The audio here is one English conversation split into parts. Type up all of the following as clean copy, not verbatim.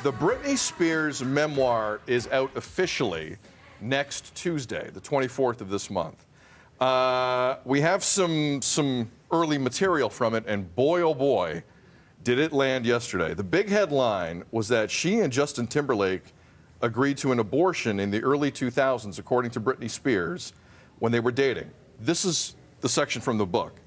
The Britney Spears memoir is out officially next Tuesday, the 24th of this month. We have some early material from it, and boy, oh boy, did it land yesterday. The big headline was that she and Justin Timberlake agreed to an abortion in the early 2000s, according to Britney Spears, when they were dating. This is the section from the book.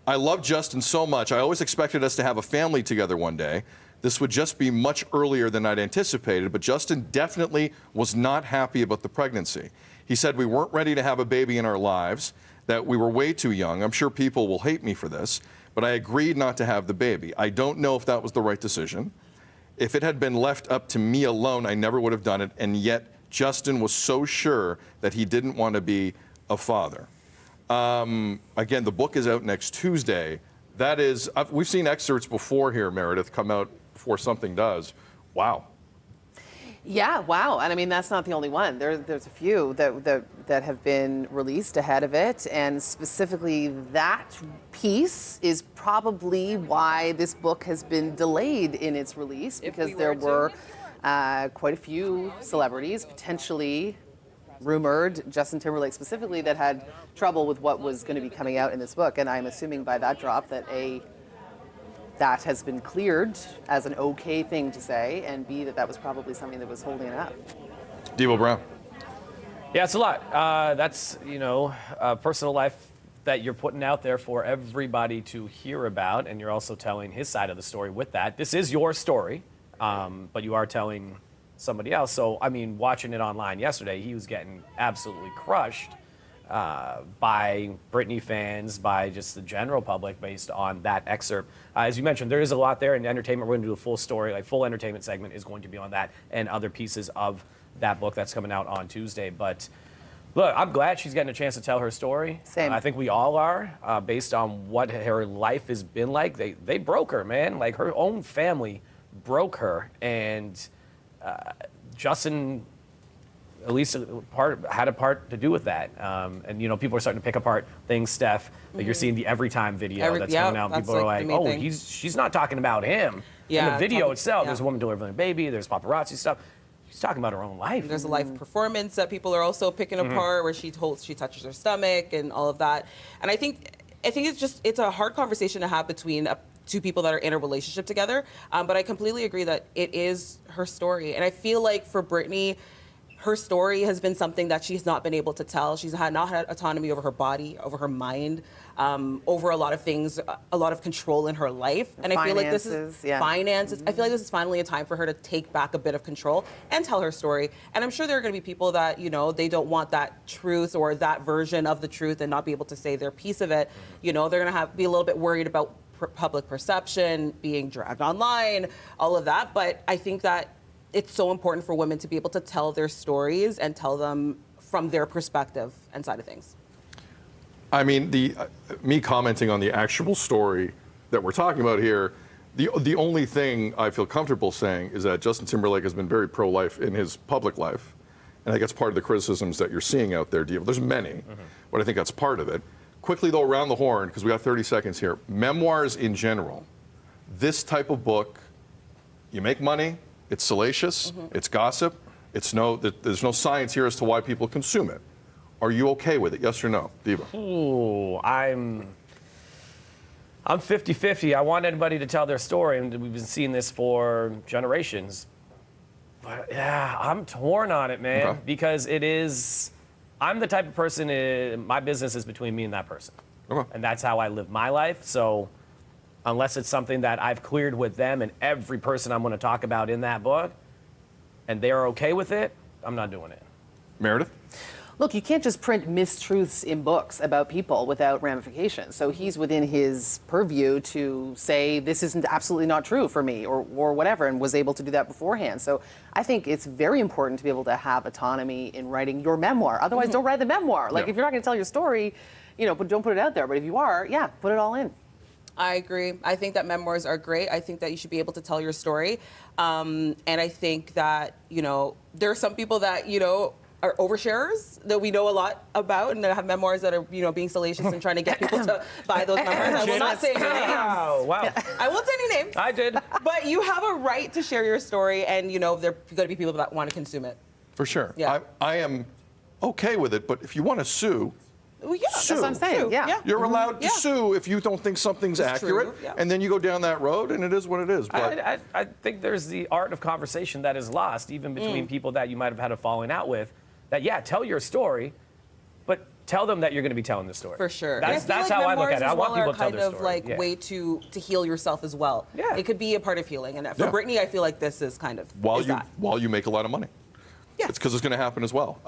I love Justin so much. I always expected us to have a family together one day. This would just be much earlier than I'd anticipated, but Justin definitely was not happy about the pregnancy. He said we weren't ready to have a baby in our lives, that we were way too young. I'm sure people will hate me for this, but I agreed not to have the baby. I don't know if that was the right decision. If it had been left up to me alone, I never would have done it, and yet Justin was so sure that he didn't want to be a father. Again, the book is out next Tuesday. That is, we've seen excerpts before here, Meredith, come out before something does. Wow. Yeah, wow. And I mean, that's not the only one. There's a few that have been released ahead of it. And specifically, that piece is probably why this book has been delayed in its release, because there were quite a few celebrities, potentially rumored, Justin Timberlake specifically, that had trouble with what was going to be coming out in this book. And I'm assuming by that drop that that has been cleared as an okay thing to say, and B, that was probably something that was holding it up. Devo Brown. Yeah, it's a lot. That's, a personal life that you're putting out there for everybody to hear about, and you're also telling his side of the story with that. This is your story, but you are telling somebody else. So, I mean, watching it online yesterday, he was getting absolutely crushed by Britney fans, by just the general public based on that excerpt. As you mentioned, there is a lot there in entertainment. We're going to do a full story, like full entertainment segment is going to be on that and other pieces of that book that's coming out on Tuesday. But look, I'm glad she's getting a chance to tell her story. Same. I think we all are, based on what her life has been like. They broke her, man. Like, her own family broke her, and Justin at least had a part to do with that. And, people are starting to pick apart things, Steph, that you're seeing the Every Time video that's coming out. People are like, oh, she's not talking about him. In the video itself, there's a woman delivering a baby, there's paparazzi stuff. She's talking about her own life. There's a live performance that people are also picking apart, where she touches her stomach and all of that. And I think it's a hard conversation to have between two people that are in a relationship together. But I completely agree that it is her story. And I feel like for Britney, her story has been something that she's not been able to tell. She's not had autonomy over her body, over her mind, over a lot of things, a lot of control in her life. And I feel like this is finances. I feel like this is finally a time for her to take back a bit of control and tell her story. And I'm sure there are going to be people that, they don't want that truth or that version of the truth and not be able to say their piece of it. They're going to be a little bit worried about public perception, being dragged online, all of that. But I think that it's so important for women to be able to tell their stories and tell them from their perspective and side of things. I mean, me commenting on the actual story that we're talking about here, the only thing I feel comfortable saying is that Justin Timberlake has been very pro-life in his public life. And I think that's part of the criticisms that you're seeing out there, Devo. There's many, but I think that's part of it. Quickly, though, around the horn, because we got 30 seconds here. Memoirs in general, this type of book, you make money, it's salacious, it's gossip, there's no science here as to why people consume it. Are you okay with it, yes or no, Devo? Ooh, I'm 50-50. I want everybody to tell their story, and we've been seeing this for generations. But yeah, I'm torn on it, man, because I'm the type of person, my business is between me and that person. And that's how I live my life. So unless it's something that I've cleared with them and every person I'm going to talk about in that book, and they're okay with it, I'm not doing it. Meredith? Look, you can't just print mistruths in books about people without ramifications. So he's within his purview to say this isn't absolutely not true for me or whatever, and was able to do that beforehand. So I think it's very important to be able to have autonomy in writing your memoir. Otherwise, don't write the memoir. Like, if you're not going to tell your story, but don't put it out there. But if you are, put it all in. I agree. I think that memoirs are great. I think that you should be able to tell your story. And I think that, there are some people that, are oversharers that we know a lot about, and that have memoirs that are being salacious and trying to get people to buy those memoirs. I will not say any names. Wow. I won't say any names. I did. But you have a right to share your story, and there are going to be people that want to consume it. For sure. Yeah. I am okay with it, but if you want to sue, Well, yeah, Sue. That's what I'm saying. True. Yeah. you're allowed to Yeah. sue if you don't think something's It's accurate, true, yeah. and then you go down that road, and it is what it is. But I think there's the art of conversation that is lost, even between people that you might have had a falling out with. That, yeah, tell your story, but tell them that you're going to be telling the story. For sure. That's And I feel how like I look at it. I memoirs want as well people are to tell kind their of story. like Yeah. way to heal yourself as well. Yeah. It could be a part of healing, and for Yeah. Britney, I feel like this is kind of while is you that. while you make a lot of money, Yeah. it's because it's going to happen as well.